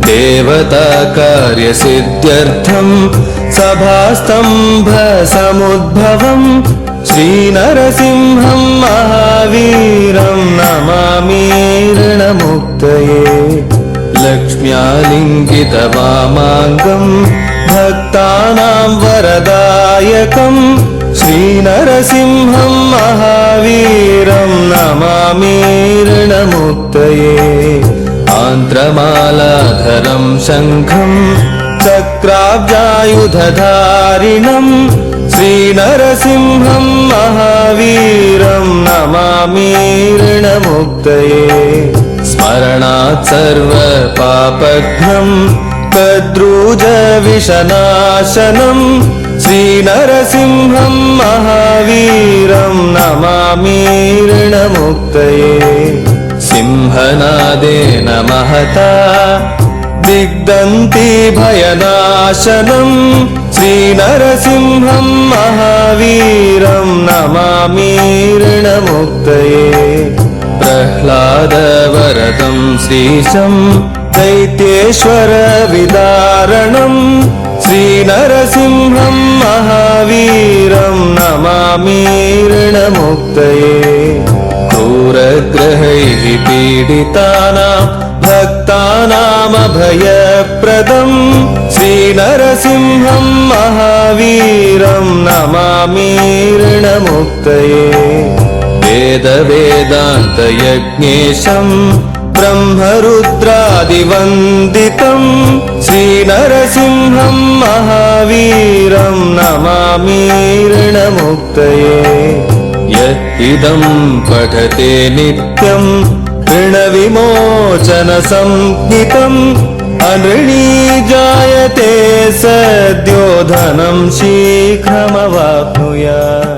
देवता कार्यसिद्ध्यर्थं सभास्तम्भसमुद्भवम् श्रीनरसिंहं महावीरं नमामि ऋणमुक्तये लक्ष्म्यालिङ्गितवामाङ्गं भक्तानां वरदायकम् श्रीनरसिंहं महावीरं नमामि ऋणमुक्तये आन्त्रमालाधरं शङ्खं चक्राब्जायुधधारिणम् श्रीनरसिंहं महावीरं नमामि ऋणमुक्तये स्मरणात् सर्वपापघ्नं कद्रूजविषनाशनं श्रीनरसिंहं महावीरं नमामि ऋणमुक्तये सिंहनादेन महता दिग्दन्ति भयनाशनं श्रीनरसिंहं महावीरं नमामि ऋणमुक्तये प्रह्लादवरदं श्रीशं दैत्येश्वरविदारणं श्रीनरसिंहं महावीरं नमामि ऋणमुक्तये क्रूरग्रहैः पीडितानां भक्तानामभयप्रदं श्रीनरसिंहं महावीरं नमामि ऋणमुक्तये वेदवेदान्तयज्ञेशं ब्रह्मरुद्रादिवन्दितं श्रीनरसिंहं महावीरं नमामि ऋणमुक्तये यद् पठते नित्यं ऋणविमोचनसंज्ञितम् अनृणी जायते सद्यो धनं शीघ्रमवाप्नुयात्।